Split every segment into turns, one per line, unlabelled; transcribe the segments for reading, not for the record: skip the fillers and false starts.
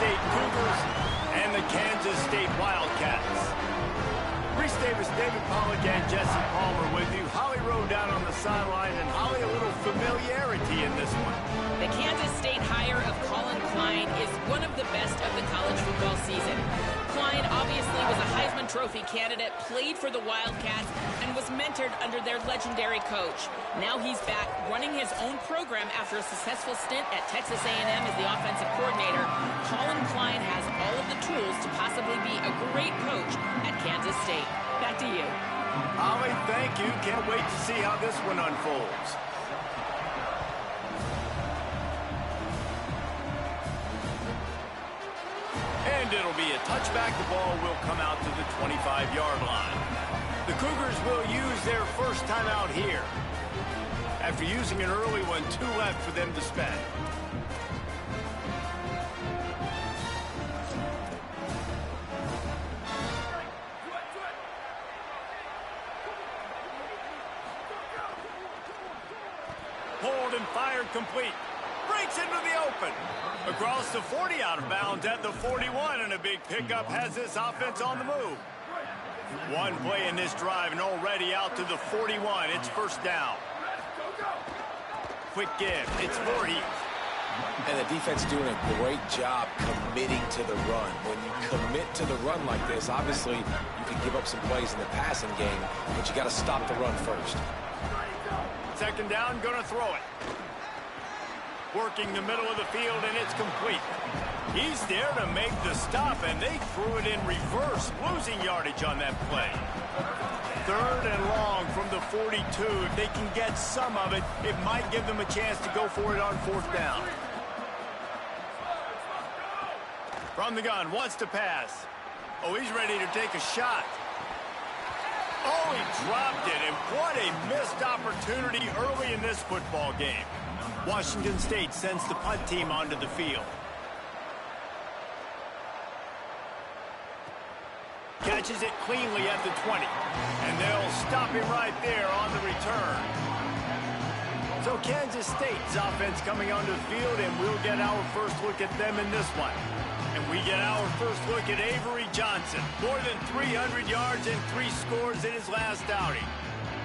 State Cougars and the Kansas State Wildcats. Reese Davis, David Pollack, and Jesse Palmer with you. Holly Rowe down on the sideline, and Holly, a little familiarity in this one.
The Kansas State hire of Colin Klein is one of the best of the college football season. Klein obviously was a Heisman Trophy candidate, played for the Wildcats, and was mentored under their legendary coach. Now he's back running his own program after a successful stint at Texas A&M as the offensive coordinator. Colin Klein has all of the tools to possibly be a great coach at Kansas State. Back to you.
Holly, thank you. Can't wait to see how this one unfolds. And it'll be a touchback. The ball will come out to the 25-yard line. The Cougars will use their first timeout here. After using an early one, 2 left for them to spend. Hold and fired complete. Breaks into the open. Across the 40, out of bounds at the 41, and a big pickup has this offense on the move. One play in this drive, and already out to the 41. It's first down. Quick give. It's Voorhees.
And the defense doing a great job committing to the run. When you commit to the run like this, obviously you can give up some plays in the passing game, but you got to stop the run first.
Second down, going to throw it. Working the middle of the field, and it's complete. He's there to make the stop, and they threw it in reverse, losing yardage on that play. Third and long from the 42. If they can get some of it, it might give them a chance to go for it on fourth down. From the gun, wants to pass. Oh, he's ready to take a shot. Oh, he dropped it, and what a missed opportunity early in this football game. Washington State sends the punt team onto the field. Catches it cleanly at the 20. And they'll stop him right there on the return. So Kansas State's offense coming onto the field, and we'll get our first look at them in this one. And we get our first look at Avery Johnson. More than 300 yards and 3 scores in his last outing.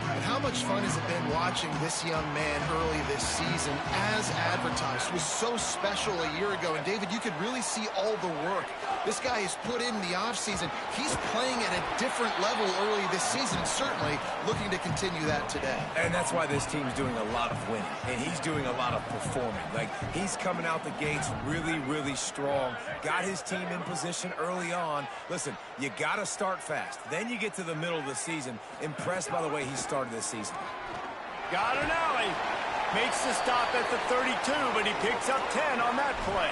And how much fun has it been watching this young man early this season as advertised? It was so special a year ago. And, David, you could really see all the work this guy has put in the offseason. He's playing at a different level early this season, and certainly looking to continue that today.
And that's why this team's doing a lot of winning, and he's doing a lot of performing. Like, he's coming out the gates really, really strong. Got his team in position early on. Listen, you got to start fast. Then you get to the middle of the season. Impressed by the way he started this season.
Got an alley. Makes the stop at the 32, but he picks up 10 on that play.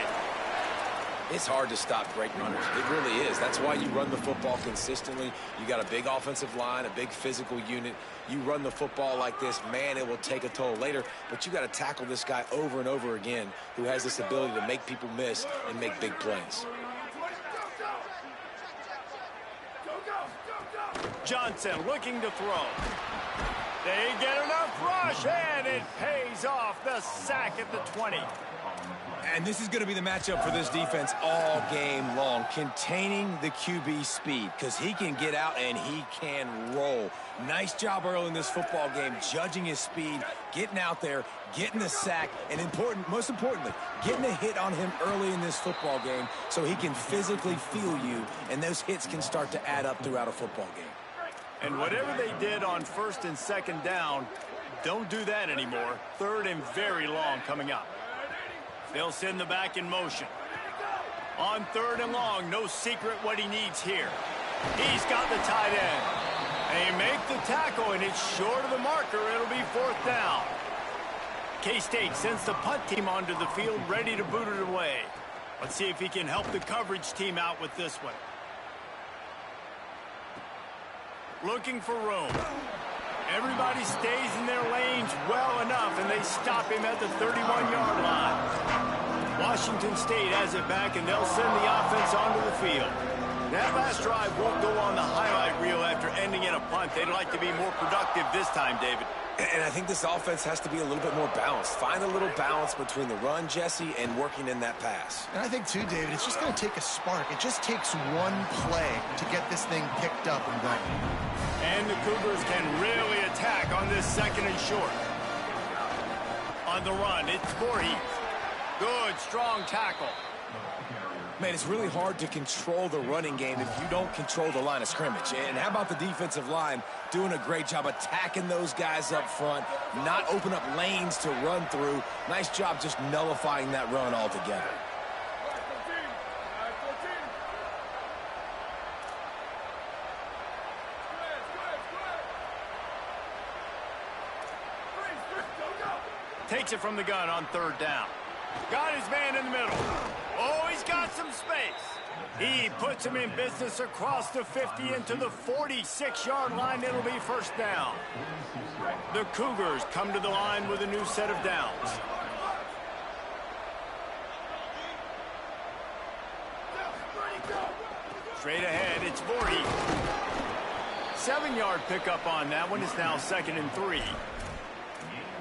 It's hard to stop great runners. It really is. That's why you run the football consistently. You got a big offensive line, a big physical unit. You run the football like this, man, it will take a toll later. But you got to tackle this guy over and over again who has this ability to make people miss and make big plays.
Johnson looking to throw. They get enough rush, and it pays off. The sack at the 20.
And this is going to be the matchup for this defense all game long, containing the QB speed, because he can get out and he can roll. Nice job early in this football game, judging his speed, getting out there, getting the sack, and most importantly, getting a hit on him early in this football game so he can physically feel you, and those hits can start to add up throughout a football game.
And whatever they did on first and second down, don't do that anymore. Third and very long coming up. They'll send the back in motion. On third and long, no secret what he needs here. He's got the tight end. They make the tackle, and it's short of the marker. It'll be fourth down. K-State sends the punt team onto the field, ready to boot it away. Let's see if he can help the coverage team out with this one. Looking for room. Everybody stays in their lanes well enough, and they stop him at the 31-yard line. Washington State has it back, and they'll send the offense onto the field. That last drive won't go on the highlight reel after ending in a punt. They'd like to be more productive this time, David.
And I think this offense has to be a little bit more balanced. Find a little balance between the run, Jesse, and working in that pass.
And I think, too, David, it's just going to take a spark. It just takes one play to get this thing picked up and running.
And the Cougars can really attack on this second and short. On the run, it's Voorhees. Good, strong tackle.
Man, it's really hard to control the running game if you don't control the line of scrimmage. And how about the defensive line doing a great job attacking those guys up front, not open up lanes to run through. Nice job just nullifying that run altogether.
Takes it from the gun on third down. Got his man in the middle. Oh, he's got some space. He puts him in business across the 50 into the 46-yard line. It'll be first down. The Cougars come to the line with a new set of downs. Straight ahead, it's Voorhees. 7-yard pickup on that one. Is now 2nd and 3.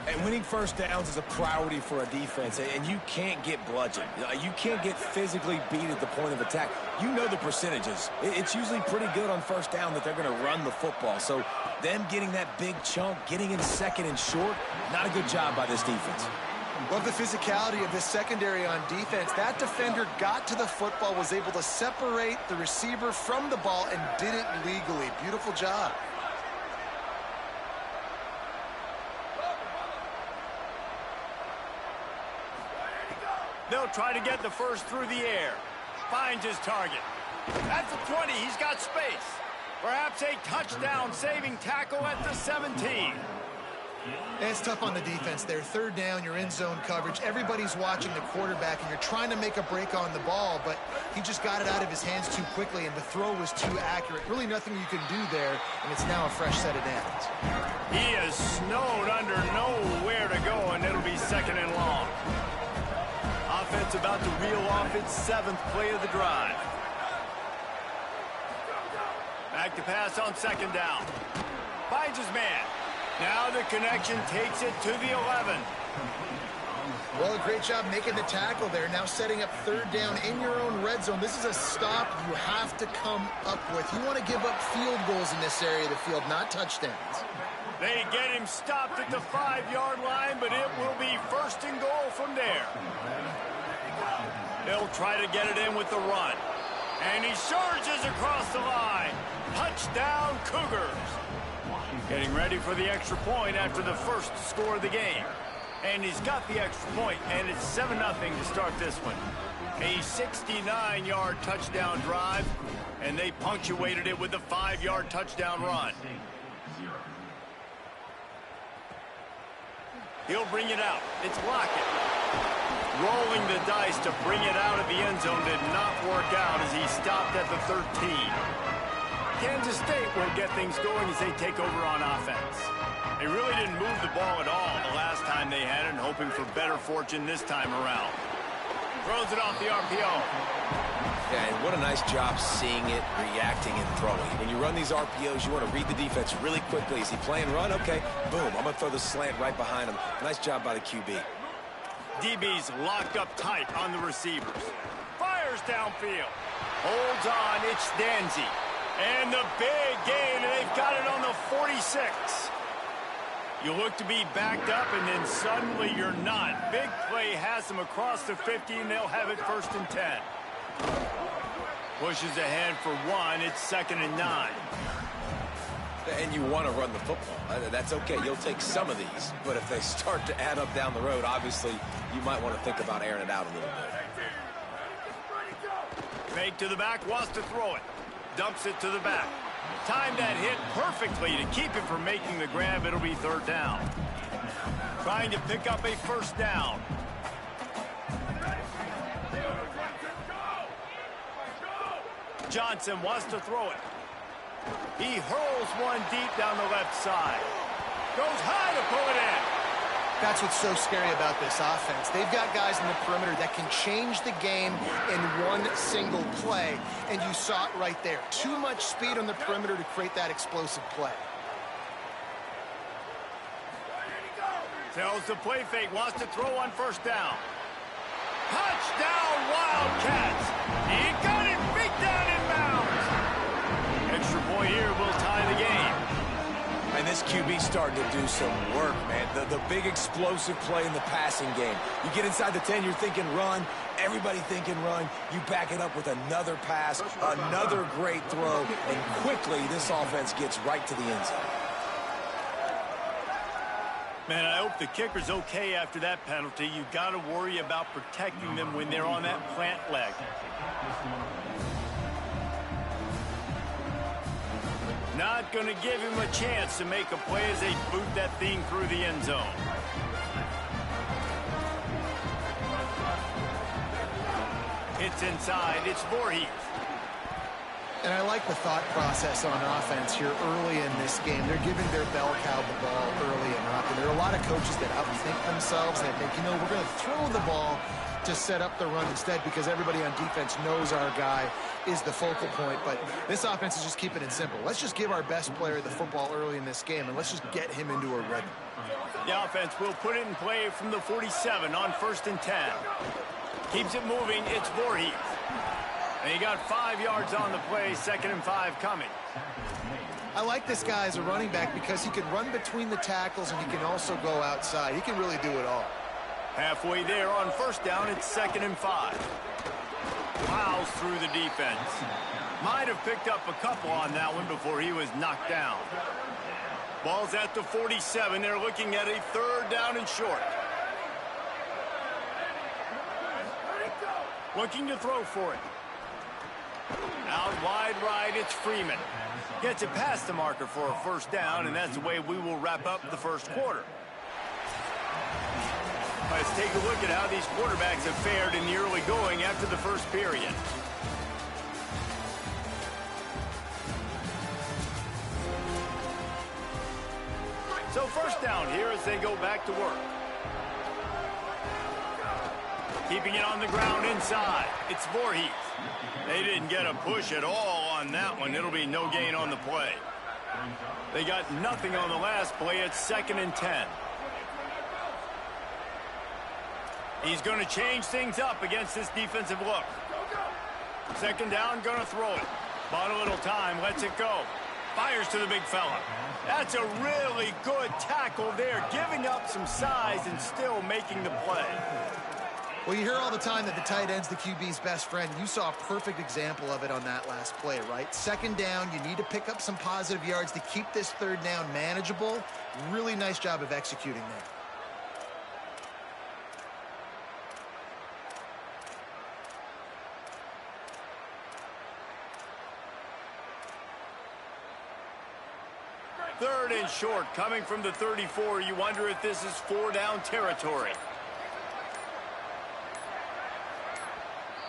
And winning first downs is a priority for a defense, and you can't get bludgeoned. You can't get physically beat at the point of attack. You know the percentages. It's usually pretty good on first down that they're going to run the football. So them getting that big chunk, getting in 2nd and short, not a good job by this defense.
Love the physicality of this secondary on defense. That defender got to the football, was able to separate the receiver from the ball, and did it legally. Beautiful job.
They'll try to get the first through the air. Finds his target. At the 20, he's got space. Perhaps a touchdown-saving tackle at the 17.
It's tough on the defense there. Third down, you're in zone coverage. Everybody's watching the quarterback, and you're trying to make a break on the ball, but he just got it out of his hands too quickly, and the throw was too accurate. Really nothing you can do there, and it's now a fresh set of downs.
He is snowed under, nowhere to go, and it'll be 2nd and long. Offense about to reel off its 7th play of the drive. Back to pass on 2nd down. Finds his man. Now the connection takes it to the 11.
Well, a great job making the tackle there. Now setting up 3rd down in your own red zone. This is a stop you have to come up with. You want to give up field goals in this area of the field, not touchdowns.
They get him stopped at the 5-yard line, but it will be 1st and goal from there. They'll try to get it in with the run. And he surges across the line. Touchdown, Cougars. Getting ready for the extra point after the first score of the game. And he's got the extra point, and it's 7-0 to start this one. A 69-yard touchdown drive, and they punctuated it with a 5-yard touchdown run. He'll bring it out. It's Lockett. Rolling the dice to bring it out of the end zone did not work out as he stopped at the 13. Kansas State will get things going as they take over on offense. They really didn't move the ball at all the last time they had it, hoping for better fortune this time around. Throws it off the RPO.
Yeah, and what a nice job seeing it, reacting, and throwing. When you run these RPOs, you want to read the defense really quickly. Is he playing run? Okay, boom. I'm going to throw the slant right behind him. Nice job by the QB.
DB's locked up tight on the receivers. Fires downfield. Holds on, it's Danzy. And the big gain, and they've got it on the 46. You look to be backed up, and then suddenly you're not. Big play has them across the 50, and they'll have it 1st and 10. Pushes ahead for 1. It's 2nd and 9.
And you want to run the football. That's okay. You'll take some of these. But if they start to add up down the road, obviously, you might want to think about airing it out a little bit.
Fake to the back, wants to throw it. Dumps it to the back. Timed that hit perfectly to keep him from making the grab. It'll be 3rd down. Trying to pick up a 1st down. Johnson wants to throw it. He hurls one deep down the left side. Goes high to pull it in.
That's what's so scary about this offense. They've got guys in the perimeter that can change the game in one single play, and you saw it right there. Too much speed on the perimeter to create that explosive play.
Tells the play fake, wants to throw on first down. Touchdown, Wildcats! He got it, beat down in bounds. Extra point here will tie the game.
And this QB's starting to do some work, man. The big explosive play in the passing game. You get inside the 10, you're thinking run. Everybody thinking run. You back it up with another pass, another great throw, and quickly this offense gets right to the end zone.
Man, I hope the kicker's okay after that penalty. You got to worry about protecting them when they're on that plant leg. Not going to give him a chance to make a play as they boot that thing through the end zone. It's inside. It's Voorhees.
And I like the thought process on offense here early in this game. They're giving their bell cow the ball early and often. There are a lot of coaches that outthink themselves. They think, you know, we're going to throw the ball to set up the run instead because everybody on defense knows our guy is the focal point. But this offense is just keeping it simple. Let's just give our best player the football early in this game, and let's just get him into a rhythm.
The offense will put it in play from the 47 on 1st and 10. Keeps it moving. It's Voorhees. And he got 5 yards on the play, 2nd and 5 coming.
I like this guy as a running back because he can run between the tackles and he can also go outside. He can really do it all.
Halfway there on 1st down, it's 2nd and 5. Plows through the defense. Might have picked up a couple on that one before he was knocked down. Ball's at the 47. They're looking at a 3rd down and short. Looking to throw for it. Out wide right, it's Freeman. Gets it past the marker for a 1st down, and that's the way we will wrap up the 1st quarter. Let's take a look at how these quarterbacks have fared in the early going after the 1st period. So 1st down here as they go back to work. Keeping it on the ground inside. It's Voorhees. They didn't get a push at all on that one. It'll be no gain on the play. They got nothing on the last play. It's 2nd and 10. He's going to change things up against this defensive look. 2nd down, going to throw it. Bought a little time, lets it go. Fires to the big fella. That's a really good tackle there, giving up some size and still making the play.
Well, you hear all the time that the tight end's the QB's best friend. You saw a perfect example of it on that last play, right? 2nd down, you need to pick up some positive yards to keep this 3rd down manageable. Really nice job of executing there.
Third and short, coming from the 34. You wonder if this is 4-down territory.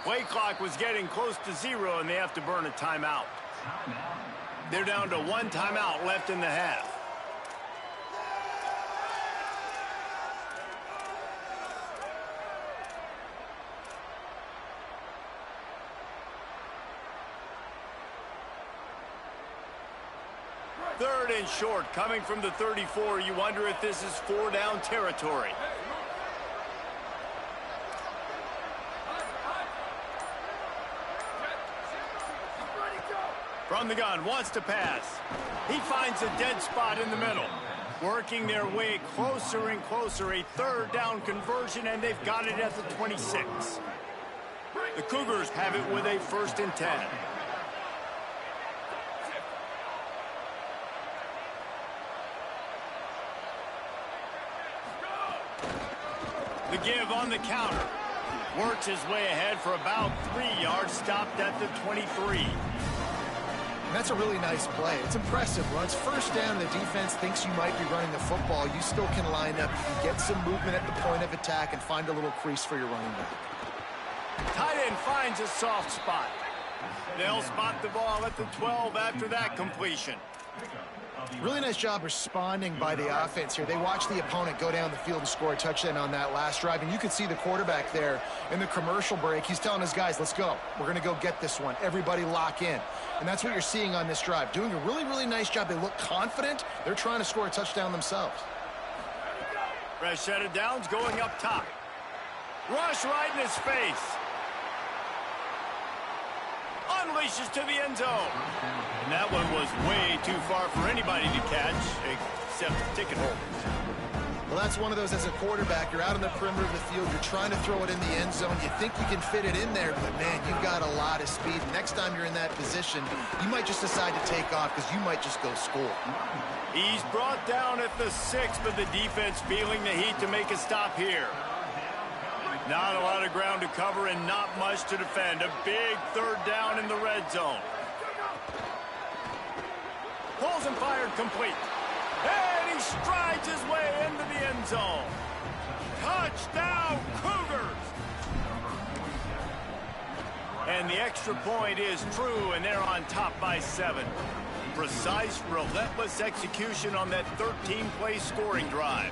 Play clock was getting close to 0, and they have to burn a timeout. They're down to 1 timeout left in the half. Third and short, coming from the 34. You wonder if this is 4-down territory. From the gun, wants to pass. He finds a dead spot in the middle. Working their way closer and closer. A 3rd down conversion, and they've got it at the 26. The Cougars have it with a 1st and 10. The give on the counter. Works his way ahead for about 3 yards, stopped at the 23.
And that's a really nice play. It's impressive. Once 1st down, the defense thinks you might be running the football. You still can line up. You can get some movement at the point of attack and find a little crease for your running back.
Tight end finds a soft spot. They'll spot the ball at the 12 after that completion.
Really nice job responding by the offense here. They watched the opponent go down the field and score a touchdown on that last drive. And you could see the quarterback there in the commercial break. He's telling his guys, let's go. We're going to go get this one. Everybody lock in. And that's what you're seeing on this drive. Doing a really, really nice job. They look confident. They're trying to score a touchdown themselves.
Fresh set of downs going up top. Rush right in his face. Unleashes to the end zone. And that one was way too far for anybody to catch, except ticket holders.
Well, that's one of those as a quarterback. You're out on the perimeter of the field. You're trying to throw it in the end zone. You think you can fit it in there, but, man, you've got a lot of speed. Next time you're in that position, you might just decide to take off because you might just go score.
He's brought down at the 6, but the defense feeling the heat to make a stop here. Not a lot of ground to cover and not much to defend. A big third down in the red zone. Pulls and fired complete. And he strides his way into the end zone. Touchdown, Cougars! And the extra point is true, and they're on top by 7. Precise, relentless execution on that 13-play scoring drive.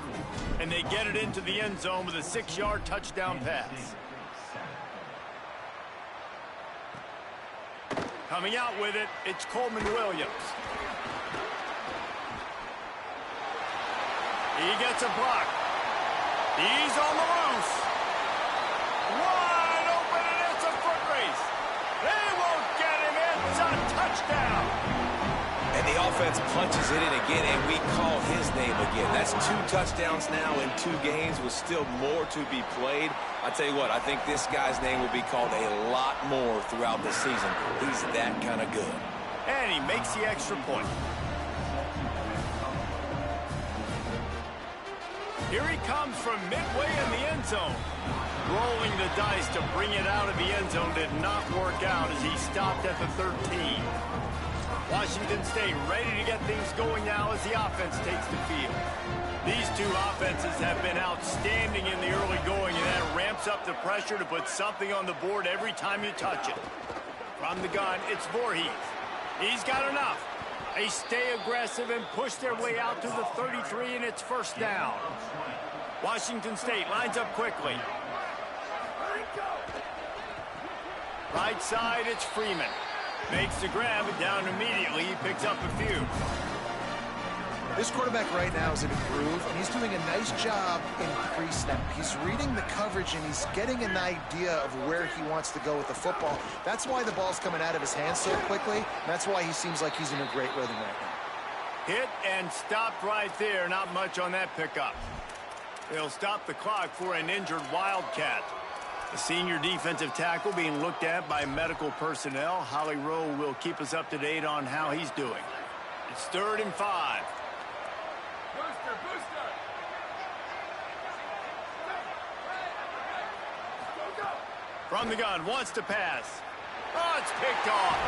And they get it into the end zone with a 6-yard touchdown pass. Coming out with it, it's Coleman Williams. He gets a block. He's on the loose. Wide open, and it's a foot race. They won't get him. It's a touchdown.
And the offense punches it in again, and we call his name again. That's 2 touchdowns now in 2 games with still more to be played. I tell you what, I think this guy's name will be called a lot more throughout the season. He's that kind of good.
And he makes the extra point. Here he comes from midway in the end zone. Rolling the dice to bring it out of the end zone did not work out as he stopped at the 13. Washington State ready to get things going now as the offense takes the field. These 2 offenses have been outstanding in the early going, and that ramps up the pressure to put something on the board every time you touch it. From the gun, it's Voorhees. He's got enough. They stay aggressive and push their way out to the 33, and it's first down. Washington State lines up quickly. Right side, it's Freeman. Makes the grab, and down immediately. He picks up a few.
This quarterback right now is in a groove, and he's doing a nice job in pre-snap. He's reading the coverage, and he's getting an idea of where he wants to go with the football. That's why the ball's coming out of his hands so quickly, and that's why he seems like he's in a great rhythm right now.
Hit and stopped right there. Not much on that pickup. They'll stop the clock for an injured Wildcat. The senior defensive tackle being looked at by medical personnel. Holly Rowe will keep us up to date on how he's doing. It's 3rd and 5. From the gun, wants to pass. Oh, it's picked off.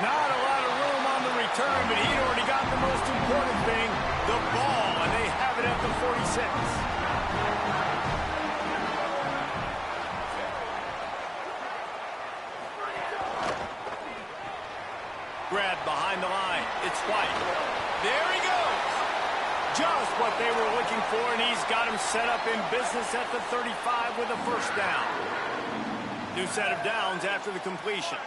Not a lot of room on the return, but he'd already got the most important thing, the ball, and they have it at the 46. Grab behind the line. It's White. There he goes. Just what they were looking for, and he's got him set up in business at the 35 with a first down. New set of downs after the completion.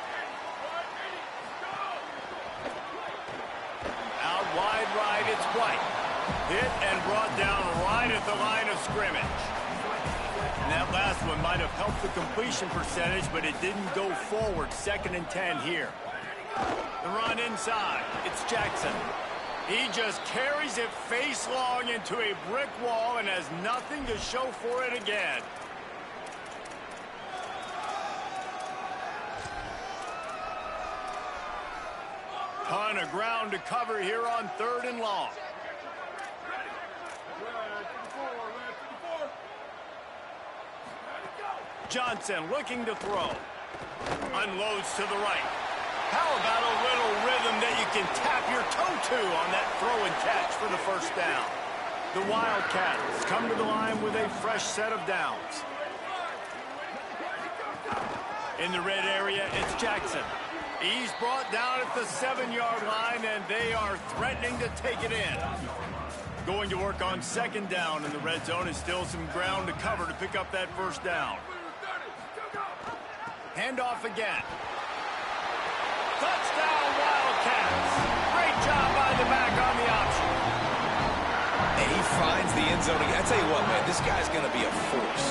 Out wide right, it's White. Hit and brought down right at the line of scrimmage. And that last one might have helped the completion percentage, but it didn't go forward. 2nd and 10 here. The run inside. It's Jackson. He just carries it face long into a brick wall and has nothing to show for it again. Ton of ground to cover here on 3rd and long. Johnson looking to throw. Unloads to the right. How about a little rhythm that you can tap your toe to on that throw and catch for the first down? The Wildcats come to the line with a fresh set of downs. In the red area, it's Jackson. He's brought down at the 7-yard line, and they are threatening to take it in. Going to work on 2nd down in the red zone is still some ground to cover to pick up that first down. Handoff again. Touchdown, Wildcats. Great job by the back on the option.
And he
finds the end zone again. I tell you what, man, this guy's going to be a force.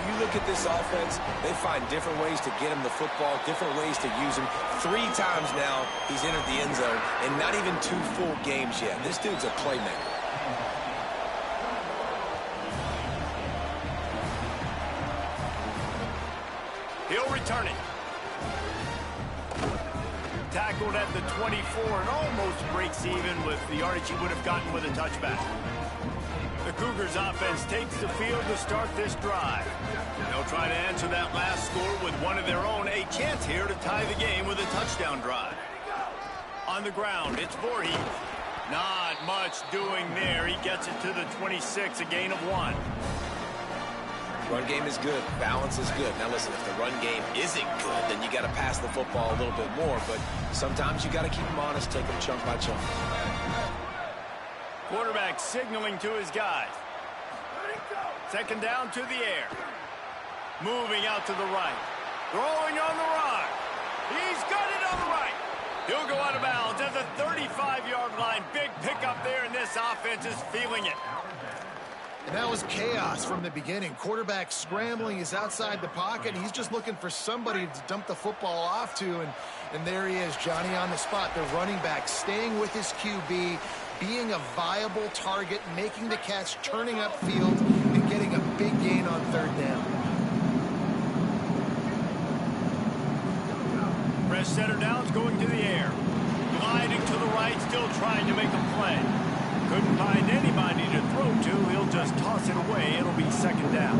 You look at this offense, they find different ways to get him the football, different ways to use him. 3 times now he's entered the end zone, and not even 2 full games yet. This dude's a playmaker.
He'll return it. Tackled at the 24 and almost breaks even with the yardage he would have gotten with a touchback. The Cougars offense takes the field to start this drive. They'll try to answer that last score with one of their own. A chance here to tie the game with a touchdown drive. On the ground, it's Voorhees. Not much doing there. He gets it to the 26, a gain of 1.
Run game is good. Balance is good. Now listen, if the run game isn't good, then you got to pass the football a little bit more. But sometimes you got to keep them honest, take them chunk by chunk.
Quarterback signaling to his guys. Second down to the air. Moving out to the right. Throwing on the run. He's got it on the right. He'll go out of bounds at the 35-yard line. Big pickup there, and this offense is feeling it.
And that was chaos from the beginning. Quarterback scrambling, is outside the pocket. He's just looking for somebody to dump the football off to, and there he is, Johnny on the spot. The running back staying with his QB, being a viable target, making the catch, turning upfield, and getting a big gain on 3rd down.
Press center down's going to the air. Gliding to the right, still trying to make a play. Couldn't find anybody to throw to. He'll just toss it away. It'll be 2nd down.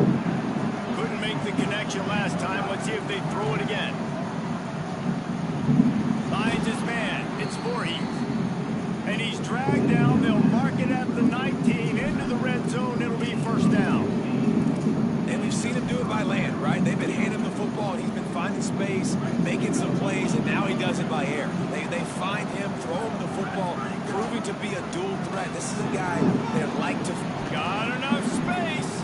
Couldn't make the connection last time. Let's see if they throw it again. Finds his man. It's Voorhees. And he's dragged down. They'll mark it at the 19. Into the red zone. It'll be 1st down.
And we've seen him do it by land, right? They've been handing him the football, and he's been finding space, making some plays, and now he does it by air. They find him, throw him the football, proving to be a dual threat. This is a guy that like to...
Got enough space.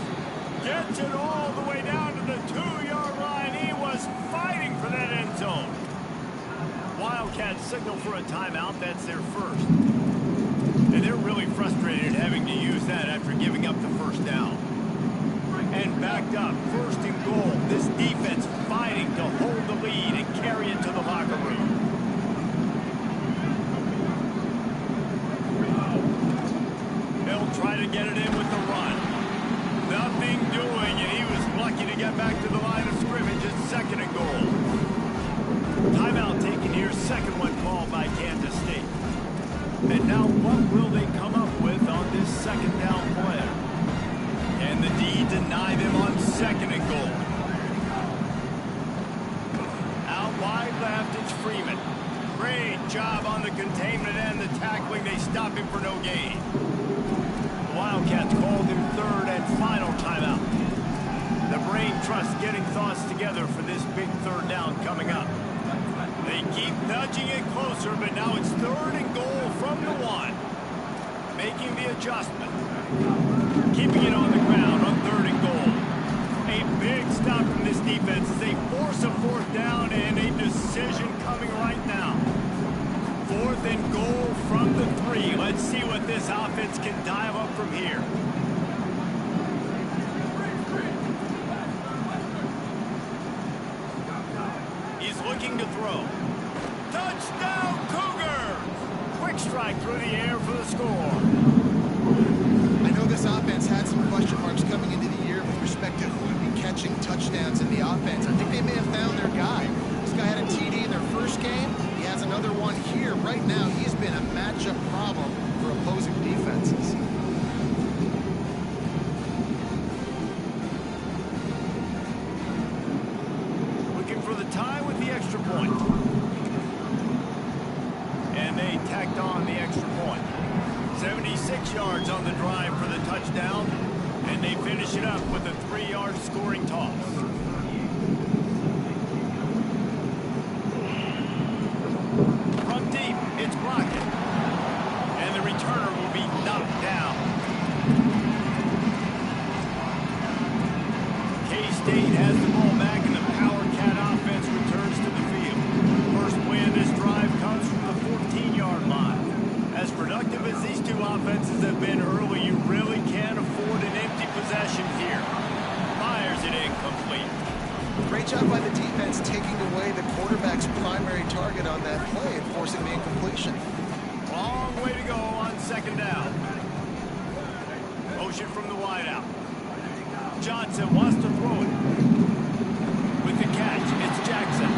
Gets it all the way down to the 2-yard line. He was fighting for that end zone. Wildcats signal for a timeout. That's their first. And they're really frustrated having to use that after giving up the 1st down. And backed up, 1st and goal. This defense fighting to hold the lead and carry it to the locker room. They'll try to get it in with the run. Nothing doing, and he was lucky to get back to the line of scrimmage. It's 2nd and goal. Timeout taken here, 2nd one called by Kansas State. And now what will they come up with on this 2nd down play? And the D deny them on 2nd and goal. Out wide left, it's Freeman. Great job on the containment and the tackling. They stop him for no gain. The Wildcats called him 3rd and final timeout. The brain trust getting thoughts together for this big 3rd down coming up. They keep nudging it closer, but now it's 3rd and goal from the 1. Making the adjustment. Keeping it on the ground on 3rd and goal. A big stop from this defense as they force a 4th down and a decision coming right now. 4th and goal from the 3. Let's see what this offense can dive up from here. He's looking to throw. Touchdown Cougars! Quick strike through the air for the score.
I know this offense had some question marks coming into the year with respect to who would be catching touchdowns in the offense. I think they may have found their guy. This guy had a TD in their first game. He has another one here. Right now, he's been a matchup problem for opposing defenses.
Looking for the tie with the extra point. And they tacked on the extra point. 76 yards on the drive for the touchdown, and they finish it up with a 3-yard scoring toss. From deep, it's blocking, and the returner will be knocked down. K-State has the ball back, and the Power Cat offense returns to the field. First play of this drive comes from the 14-yard line. As productive as these two offenses have been early, you really can't
the defense taking away the quarterback's primary target on that play and forcing the incompletion.
Long way to go on second down. Motion from the wideout. Johnson wants to throw it. With the catch, it's Jackson.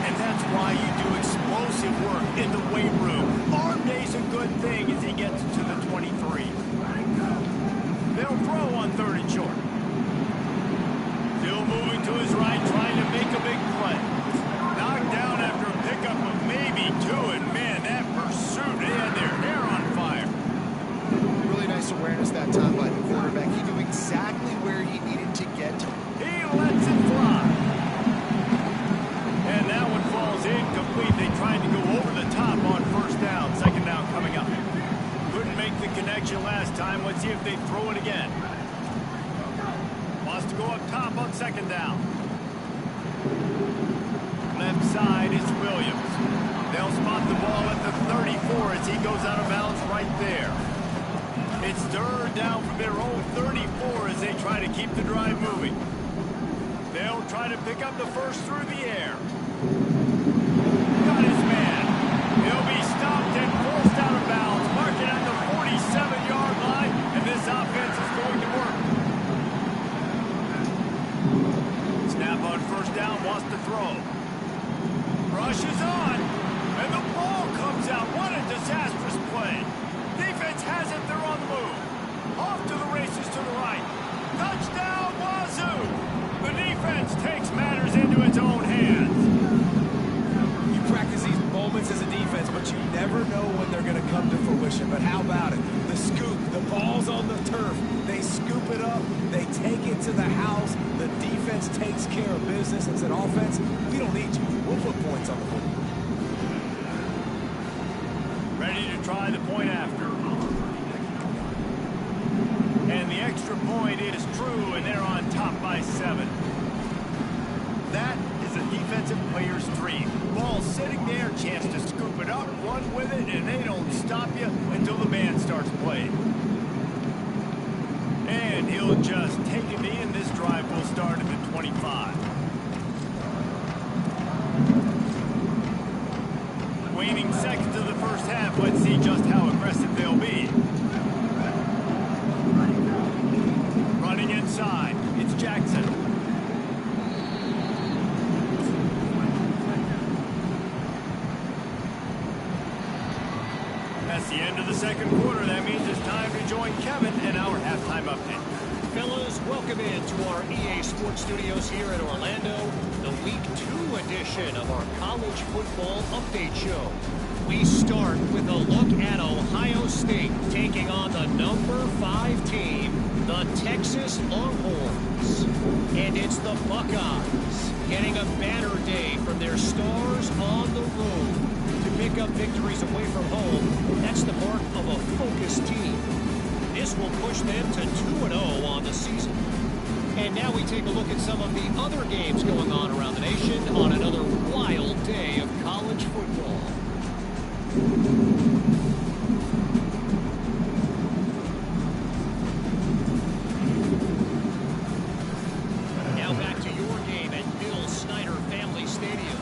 And that's why you do explosive work in the weight room. Arm day's a good thing as he gets to the 23. They'll throw on 3rd and short. Still moving to his right, trying to make a big play. Knocked down after a pickup of maybe 2, and man, that pursuit, they had their hair on fire.
Really nice awareness that time by the quarterback. He knew exactly where he needed to get to.
He lets it fly. And that one falls incomplete. They tried to go over the top on 1st down. 2nd down coming up. Couldn't make the connection last time. Let's see if they throw it again. Wants to go up top on 2nd down. Left side is Williams. They'll spot the ball at the 34 as he goes out of bounds right there. It's 3rd down from their own 34 as they try to keep the drive moving. They'll try to pick up the first through the air. Got his man. He'll be stopped and forced out of bounds. Marking at the 47-yard line, and this offense is going to work. Snap on 1st down, wants to throw. Rush is on, and the ball comes out. What a disastrous play. Defense has it, they're on the move. Off to the races to the right. Touchdown, Wazoo! The defense takes matters into its own hands.
You practice these moments as a defense, but you never know when they're going to come to fruition. But how about it? The scoop, the ball's on the turf. They scoop it up. They take it to the house. The defense takes care of business and said, offense, we don't need you. We'll put points on the board.
Ready to try the point after. And the extra point is true, and they're on top by 7. That is a defensive player's dream. Ball sitting there, chance to scoop it up, run with it, and they don't stop you until the band starts playing. And he'll just take a knee, and this drive will start at the 25. Waning seconds of the first half, let's see just how aggressive they'll be. Running inside, it's Jackson. That's the end of the 2nd quarter. That means it's time to join Kevin in our halftime update.
Fellas, welcome into our EA Sports Studios here in Orlando, the Week 2 edition of our College Football Update Show. We start with a look at Ohio State taking on the number 5 team, the Texas Longhorns. And it's the Buckeyes getting a banner day from their stars on the road to pick up victories away from home. That's the mark of a focused team. This will push them to 2-0 on the season. And now we take a look at some of the other games going on around the nation on another wild day of college football. Now back to your game at Bill Snyder Family Stadium.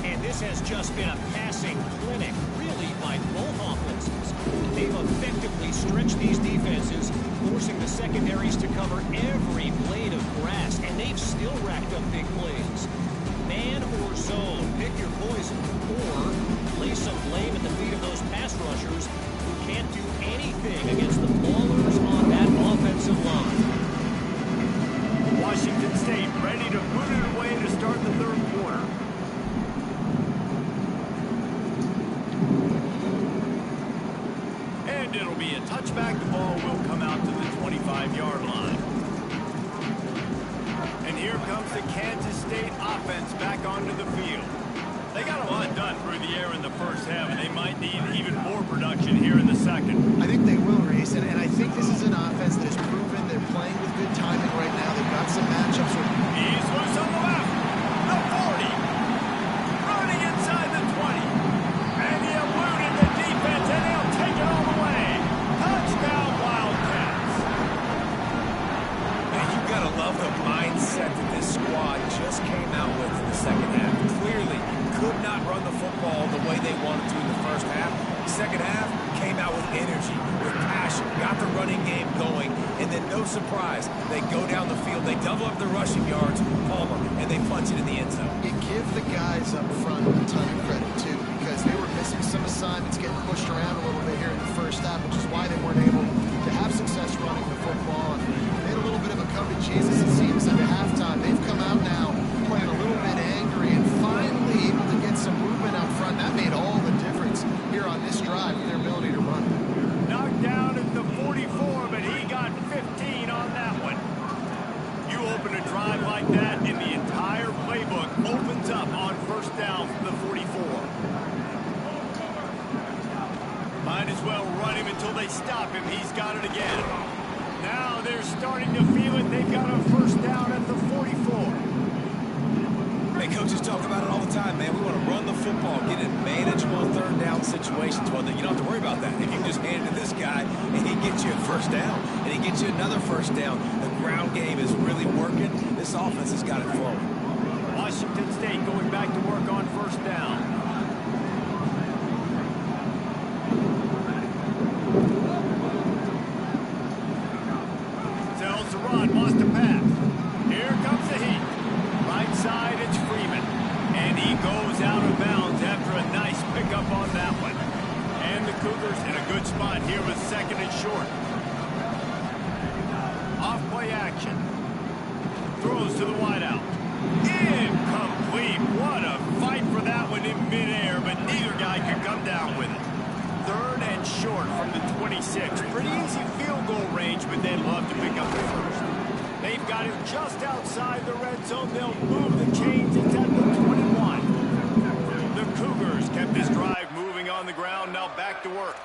And this has just been a passing clinic, really, by both offenses. They've effectively stretched these defenses, forcing the secondaries to cover every blade of grass, and they've still racked up big plays. Man or zone, pick your poison, or lay some blame at the feet of those pass rushers who can't do anything against the ballers on that offensive line.
Washington State ready to put it away to start the 3rd quarter. And it'll be a touchback. The ball will come out to the 25-yard line. And here comes the Kansas State offense back onto the field. They got a lot done through the air in the first half, and they might need even more production here in the 2nd.
I think they will, Reese, and I think this is an offense that has proven they're playing with good timing right now. They've got some matchups with...
He's loose on the left. The 40. Running inside the 20. And he eluded the defense, and he'll take it all the way. Touchdown, Wildcats.
And you got to love the mindset that this squad just came out surprise. They go down the field, they double up their rushing yards, Palmer, and they punch it in the end zone.
You give the guys up front a ton of credit, too, because they were missing some assignments, getting pushed around a little bit here in the first half, which is why they weren't able to have success running the football. And they had a little bit of a come to Jesus, it seems, at halftime. They've come out now playing a little bit angry and finally able to get some movement out front. That made all the difference here on this drive with their ability to run.
Knocked down at the 44, but he got 15 on that one. You open a drive like that, and the entire playbook opens up on first down from the 44. Might as well run him until they stop him. He's got it again. Now they're starting to feel it. They've got a first down at the 44.
Hey, coaches talk about it all the time, man. We want to run the football, get in manageable third down situations. Well, then you don't have to worry about that. If you can just hand it to this guy, and he gets you a first down, and he gets you another first down, the ground game is really working. This offense has got it flowing.
Washington State going back to work on first down. Sells the run, wants to pass. Here comes the heat. Right side, it's Freeman. And he goes out of bounds after a nice pickup on that one. And the Cougars in a good spot here with second and short. Off-play action. Throws to the wideout. Incomplete. What a fight for that one in midair, but neither guy could come down with it. Third and short from the 26. Pretty easy field goal range, but they'd love to pick up the first. They've got him just outside the red zone. They'll move the chains. It's at the 21. The Cougars kept this drive moving on the ground. Now back to work.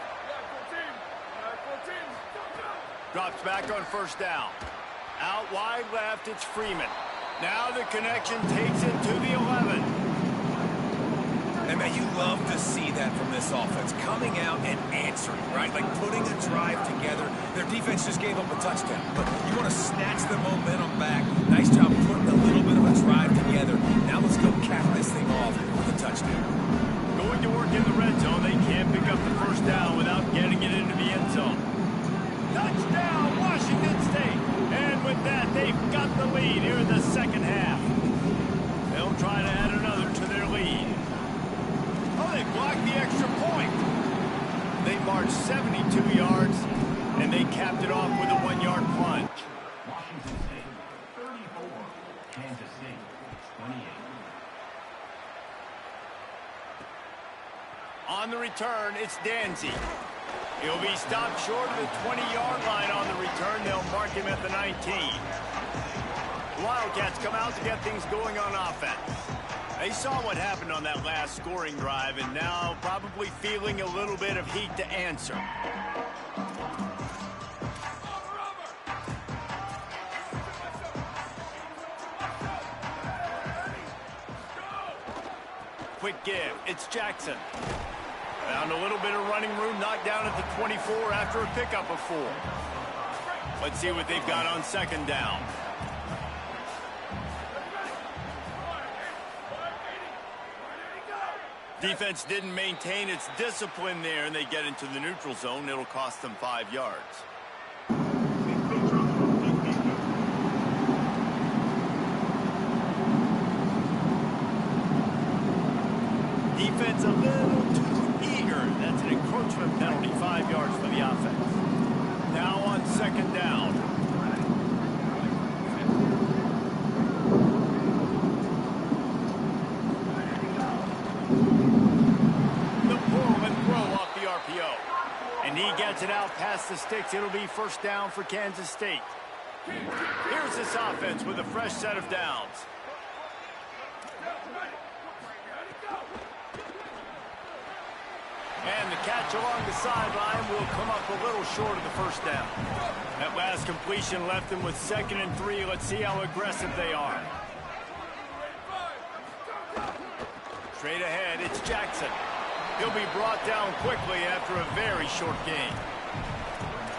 Drops back on first down. Out wide left, it's Freeman. Now the connection takes it to the 11.
And, man, you love to see that from this offense. Coming out and answering, right? Like putting a drive together. Their defense just gave up a touchdown. But you want to snatch the momentum back. Nice job putting a little bit of a drive together. Now let's go cap this thing off with a touchdown.
Going to work in the red zone. They can't pick up the first down without getting it into the end zone. Touchdown, Washington State. And with that, they've got the lead here in the second half. They'll try to add another to their lead. Oh, they blocked the extra point. They marched 72 yards, and they capped it off with a 1-yard plunge.
Washington State 34, Kansas State 28.
On the return, it's Danzy. He'll be stopped short of the 20-yard line on the return. They'll mark him at the 19. The Wildcats come out to get things going on offense. They saw what happened on that last scoring drive, and now probably feeling a little bit of heat to answer. Quick give. It's Jackson. Found a little bit of running room, knocked down at the 24 after a pickup of 4. Let's see what they've got on second down. Defense didn't maintain its discipline there, and they get into the neutral zone. It'll cost them 5 yards. Defense a little too eager. That's an encroachment penalty, 5 yards for the offense. Now on second down. The pull and throw off the RPO. And he gets it out past the sticks. It'll be first down for Kansas State. Here's this offense with a fresh set of downs. And the catch along the sideline will come up a little short of the first down. That last completion left them with 2nd and 3. Let's see how aggressive they are. Straight ahead, it's Jackson. He'll be brought down quickly after a very short game.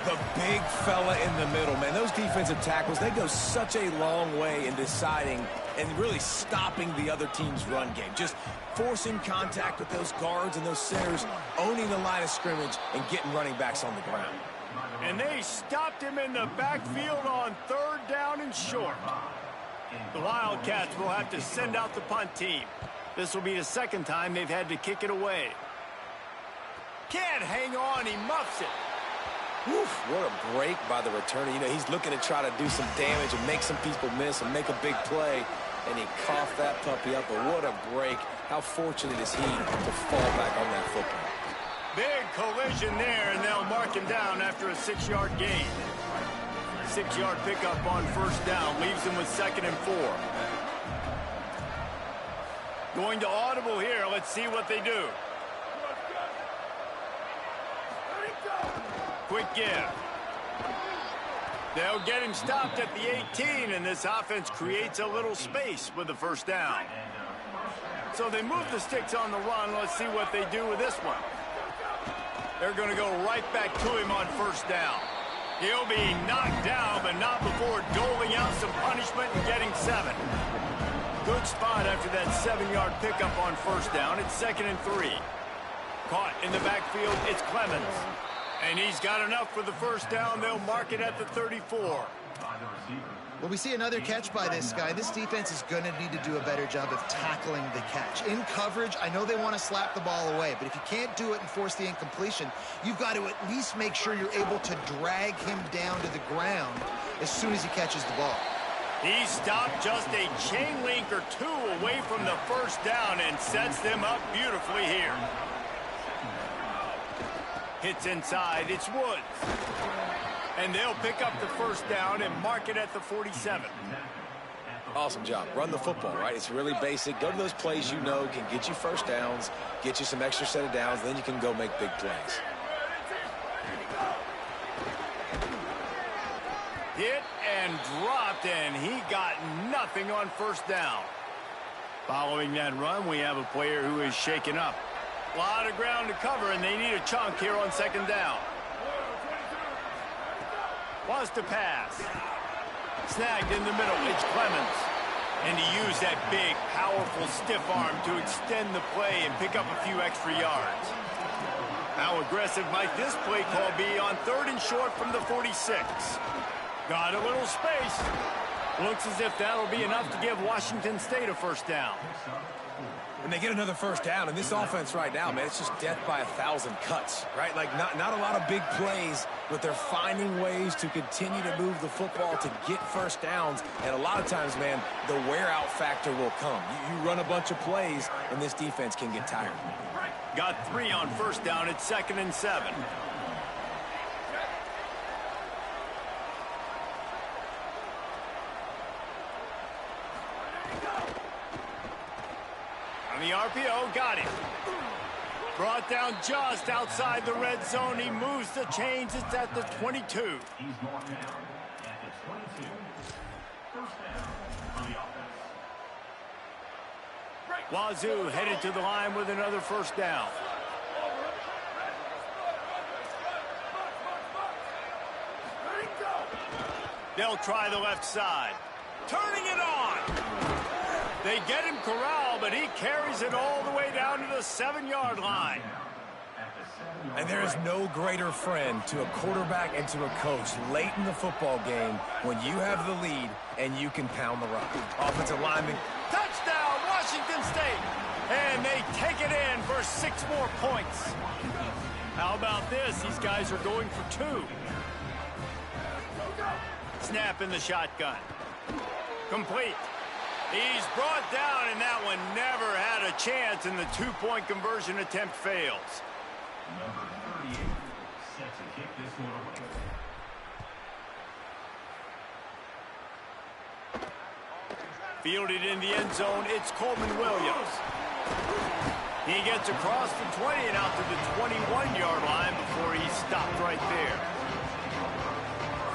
The big fella in the middle, man. Those defensive tackles, they go such a long way in deciding and really stopping the other team's run game. Just forcing contact with those guards and those centers, owning the line of scrimmage, and getting running backs on the ground.
And they stopped him in the backfield on 3rd down and short. The Wildcats will have to send out the punt team. This will be the 2nd time they've had to kick it away. Can't hang on, he muffs it.
Oof, what a break by the returner. You know, he's looking to try to do some damage and make some people miss and make a big play. And he coughed that puppy up, but what a break. How fortunate is he to fall back on that football?
Big collision there, and they'll mark him down after a 6-yard gain. 6-yard pickup on 1st down leaves him with 2nd and 4. Going to audible here. Let's see what they do. Quick give. They'll get him stopped at the 18, and this offense creates a little space with the 1st down. So they move the sticks on the run. Let's see what they do with this one. They're going to go right back to him on 1st down. He'll be knocked down, but not before doling out some punishment and getting 7. Good spot after that 7-yard pickup on 1st down. It's 2nd and 3. Caught in the backfield, it's Clemens. And he's got enough for the 1st down. They'll mark it at the 34.
Well, we see another catch by this guy. This defense is going to need to do a better job of tackling the catch. In coverage, I know they want to slap the ball away, but if you can't do it and force the incompletion, you've got to at least make sure you're able to drag him down to the ground as soon as he catches the ball.
He stopped just a chain link or 2 away from the 1st down and sets them up beautifully here. Hits inside, it's Woods. And they'll pick up the 1st down and mark it at the 47.
Awesome job. Run the football, right? It's really basic. Go to those plays you know can get you 1st downs, get you some extra set of downs, then you can go make big plays.
Hit and dropped, and he got nothing on 1st down. Following that run, we have a player who is shaken up. A lot of ground to cover, and they need a chunk here on 2nd down. Wants to pass. Snagged in the middle. It's Clemens. And he used that big, powerful, stiff arm to extend the play and pick up a few extra yards. How aggressive might this play call be on 3rd and short from the 46? Got a little space. Looks as if that'll be enough to give Washington State a 1st down.
And they get another 1st down, and this offense right now, man, it's just death by 1,000 cuts, right? Like, not a lot of big plays, but they're finding ways to continue to move the football to get 1st downs, and a lot of times, man, the wear-out factor will come. You run a bunch of plays, and this defense can get tired.
Got 3 on 1st down. It's 2nd and 7. The RPO got him. Brought down just outside the red zone. He moves the chains. It's at the 22.
He's marked down at the 22. 1st down for the offense.
Wazoo headed to the line with another 1st down. They'll try the left side. Turning it on. They get him corralled, but he carries it all the way down to the 7-yard line.
And there is no greater friend to a quarterback and to a coach late in the football game when you have the lead and you can pound the rock. Offensive lineman.
Touchdown, Washington State. And they take it in for 6 more points. How about this? These guys are going for 2. Snap in the shotgun. Complete. He's brought down, and that one never had a chance, and the 2-point conversion attempt fails.
Number 38 set to kick this one away.
Fielded in the end zone, it's Coleman Williams. He gets across the 20 and out to the 21-yard line before he's stopped right there.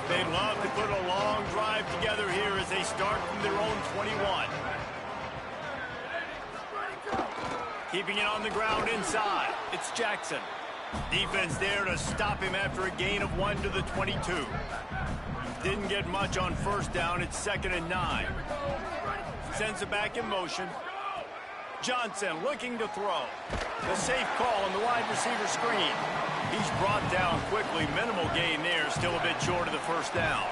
They'd love to put a long drive together here as they start from their own 21. Keeping it on the ground inside. It's Jackson. Defense there to stop him after a gain of 1 to the 22. Didn't get much on 1st down. It's 2nd and 9. Sends it back in motion. Johnson looking to throw. The safe call on the wide receiver screen. He's brought down quickly. Minimal gain there. Still a bit short of the first down.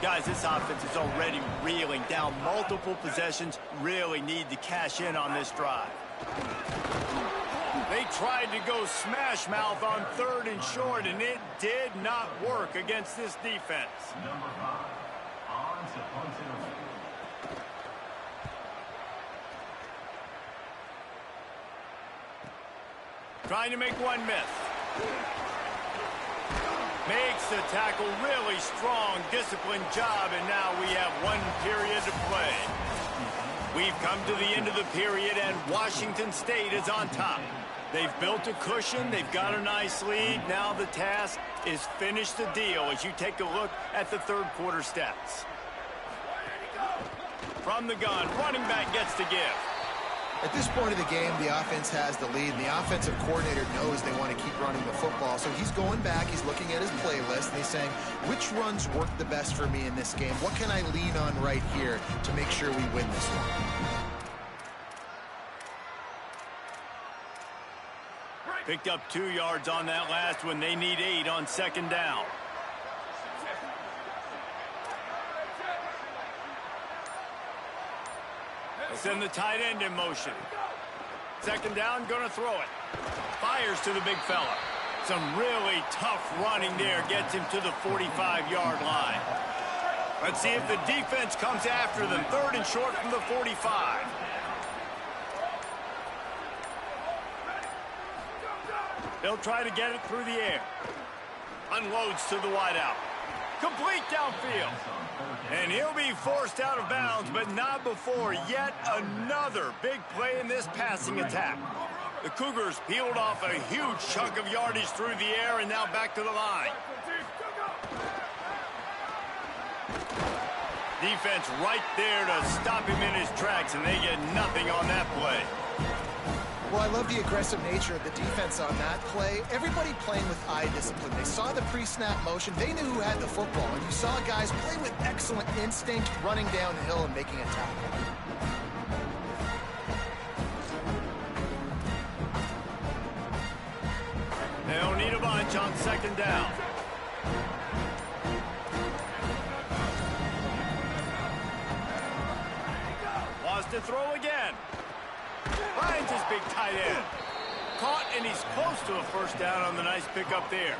Guys, this offense is already reeling down multiple possessions. Really need to cash in on this drive. They tried to go smash mouth on 3rd and short, and it did not work against this defense.
Number 5, on to punt it away.
Trying to make one miss. Makes the tackle, really strong, disciplined job, and now we have 1 period to play. We've come to the end of the period, and Washington State is on top. They've built a cushion. They've got a nice lead. Now the task is finish the deal as you take a look at the 3rd quarter stats. From the gun, running back gets to give.
At this point of the game, the offense has the lead, and the offensive coordinator knows they want to keep running the football. So he's going back, he's looking at his playlist, and he's saying, which runs work the best for me in this game? What can I lean on right here to make sure we win this one?
Picked up 2 yards on that last one. They need 8 on 2nd down. Send the tight end in motion. 2nd down, gonna throw it. Fires to the big fella. Some really tough running there. Gets him to the 45-yard line. Let's see if the defense comes after them. 3rd and short from the 45. They'll try to get it through the air. Unloads to the wideout. Complete downfield. And he'll be forced out of bounds, but not before yet another big play in this passing attack. The Cougars peeled off a huge chunk of yardage through the air and now back to the line. Defense right there to stop him in his tracks, and they get nothing on that play.
Well, I love the aggressive nature of the defense on that play. Everybody playing with eye discipline. They saw the pre-snap motion. They knew who had the football. And you saw guys play with excellent instinct, running downhill and making a tackle.
They'll need a bunch on 2nd down. Wants to throw again. Finds his big tight end. Caught, and he's close to a first down on the nice pickup there.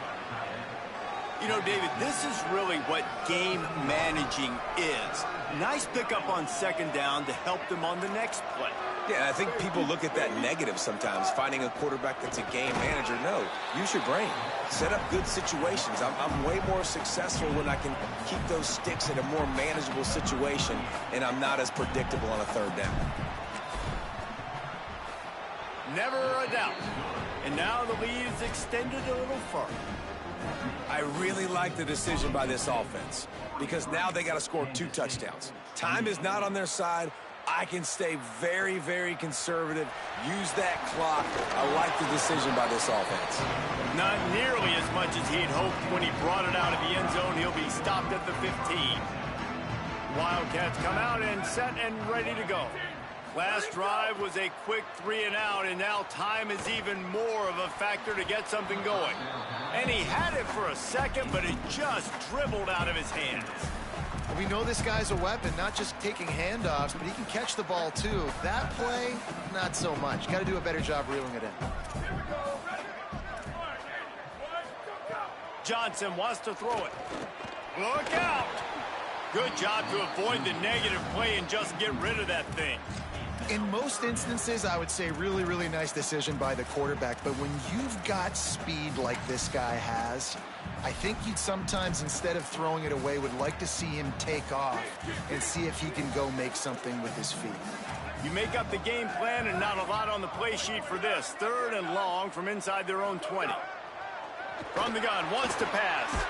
You know, David, this is really what game managing is. Nice pickup on 2nd down to help them on the next play.
Yeah, I think people look at that negative sometimes, finding a quarterback that's a game manager. No, use your brain. Set up good situations. I'm way more successful when I can keep those sticks in a more manageable situation, and I'm not as predictable on a 3rd down.
Never a doubt. And now the lead is extended a little further.
I really like the decision by this offense because now they got to score 2 touchdowns. Time is not on their side. I can stay very, very conservative. Use that clock. I like the decision by this offense.
Not nearly as much as he'd hoped when he brought it out of the end zone. He'll be stopped at the 15. Wildcats come out and set and ready to go. Last drive was a quick 3 and out, and now time is even more of a factor to get something going. And he had it for a second, but it just dribbled out of his hands.
We know this guy's a weapon, not just taking handoffs, but he can catch the ball too. That play, not so much. Got to do a better job reeling it in.
Johnson wants to throw it. Look out! Good job to avoid the negative play and just get rid of that thing.
In most instances, I would say really, really nice decision by the quarterback. But when you've got speed like this guy has, I think you'd sometimes, instead of throwing it away, would like to see him take off and see if he can go make something with his feet.
You make up the game plan and not a lot on the play sheet for this. 3rd and long from inside their own 20. From the gun, wants to pass.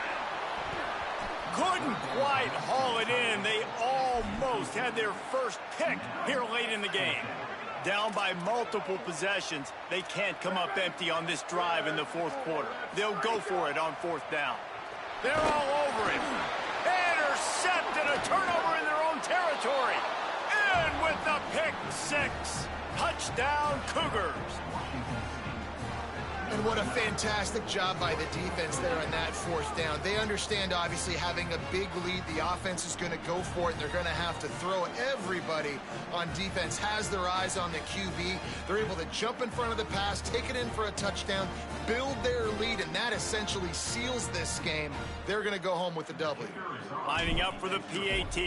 Couldn't quite haul it in. They almost had their first pick here late in the game. Down by multiple possessions, they can't come up empty on this drive in the 4th quarter. They'll go for it on 4th down. They're all over it. Intercept and a turnover in their own territory. in with the pick six. Touchdown, Cougars.
And what a fantastic job by the defense there on that fourth down. They understand, obviously, having a big lead. The offense is going to go for it, and they're going to have to throw it. Everybody on defense has their eyes on the QB. They're able to jump in front of the pass, take it in for a touchdown, build their lead, and that essentially seals this game. They're going to go home with the W.
Lining up for the PAT.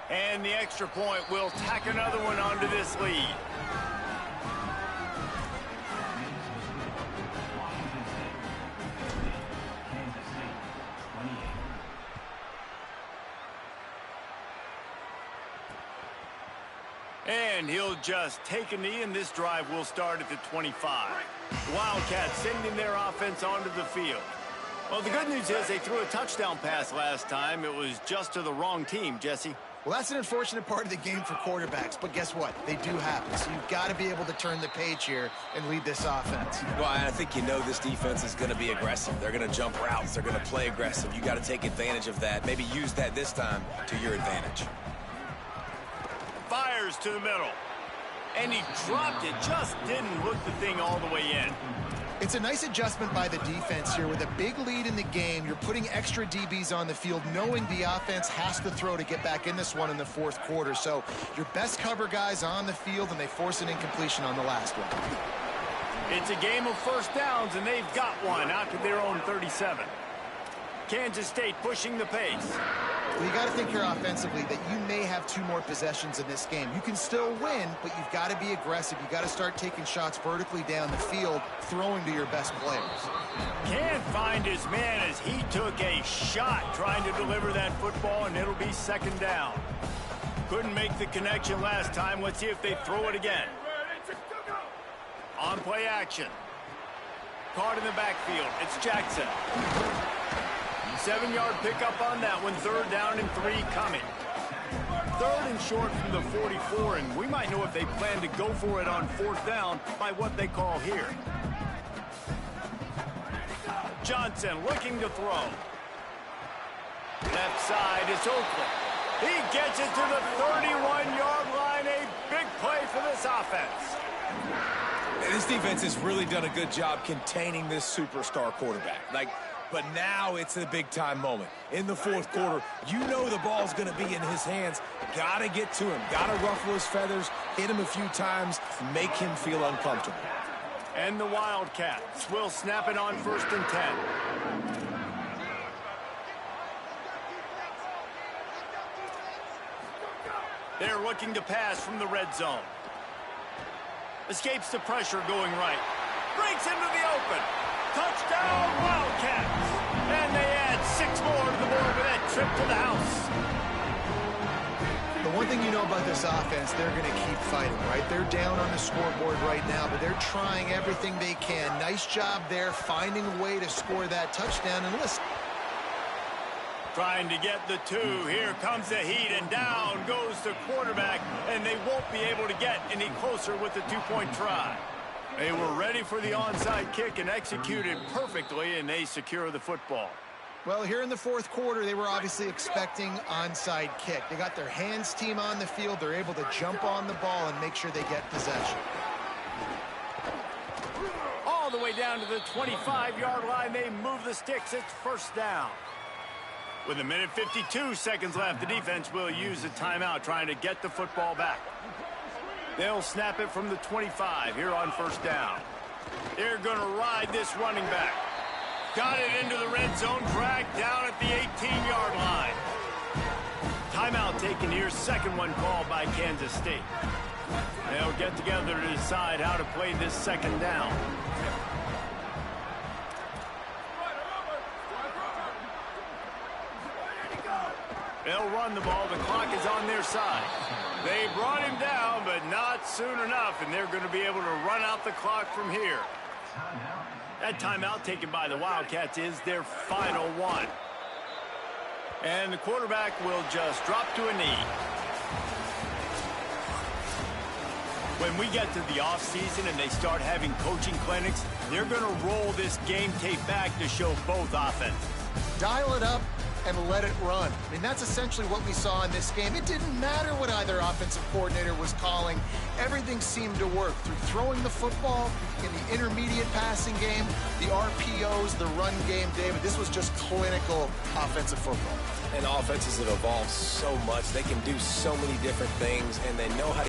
And the extra point will tack another one onto this lead. And he'll just take a knee, and this drive will start at the 25. The Wildcats sending their offense onto the field. Well, the good news is they threw a touchdown pass last time. It was just to the wrong team, Jesse.
Well, that's an unfortunate part of the game for quarterbacks, but guess what? They do happen, so you've got to be able to turn the page here and lead this offense.
Well, I think you know this defense is going to be aggressive. They're going to jump routes. They're going to play aggressive. You got to take advantage of that. Maybe use that this time to your advantage.
Fires to the middle. And he dropped it. Just didn't hook the thing all the way in.
It's a nice adjustment by the defense here. With a big lead in the game, you're putting extra DBs on the field, knowing the offense has to throw to get back in this one in the fourth quarter. So your best cover guys on the field, and they force an incompletion on the last one.
It's a game of first downs, and they've got one out to their own 37. Kansas State pushing the pace.
Well, you got to think here offensively that you may have two more possessions in this game. You can still win, but you've got to be aggressive. You've got to start taking shots vertically down the field, throwing to your best players.
Can't find his man as he took a shot trying to deliver that football, and it'll be second down. Couldn't make the connection last time. Let's see if they throw it again. On play action. Caught in the backfield. It's Jackson. 7-yard pickup on that one. Third down and 3 coming. Third and short from the 44, and we might know if they plan to go for it on fourth down by what they call here. Johnson looking to throw. Left side is Oakland. He gets it to the 31-yard line. A big play for this offense.
This defense has really done a good job containing this superstar quarterback. But now it's a big-time moment. In the fourth quarter, you know the ball's going to be in his hands. Got to get to him. Got to ruffle his feathers, hit him a few times, make him feel uncomfortable.
And the Wildcats will snap it on 1st and 10. They're looking to pass from the red zone. Escapes the pressure going right. Breaks into the open. Touchdown, Wildcats! And they add 6 more to the board with that trip to the house.
The one thing you know about this offense, they're going to keep fighting, right? They're down on the scoreboard right now, but they're trying everything they can. Nice job there, finding a way to score that touchdown. And listen.
Trying to get the 2. Here comes the heat, and down goes the quarterback, and they won't be able to get any closer with the 2-point try. They were ready for the onside kick and executed perfectly, and they secure the football.
Well, here in the fourth quarter, they were obviously expecting onside kick. They got their hands team on the field. They're able to jump on the ball and make sure they get possession.
All the way down to the 25-yard line, they move the sticks. It's first down. With 1:52 seconds left, the defense will use a timeout trying to get the football back. They'll snap it from the 25 here on first down. They're going to ride this running back. Got it into the red zone, dragged down at the 18-yard line. Timeout taken here, second one called by Kansas State. They'll get together to decide how to play this second down. They'll run the ball. The clock is on their side. They brought him down, but not soon enough, and they're going to be able to run out the clock from here. That timeout taken by the Wildcats is their final one. And the quarterback will just drop to a knee. When we get to the offseason and they start having coaching clinics, they're going to roll this game tape back to show both offenses.
Dial it up and let it run. I mean, that's essentially what we saw in this game. It didn't matter what either offensive coordinator was calling. Everything seemed to work through throwing the football in the intermediate passing game, the RPOs, the run game, David. This was just clinical offensive football.
And offenses have evolved so much. They can do so many different things, and they know how to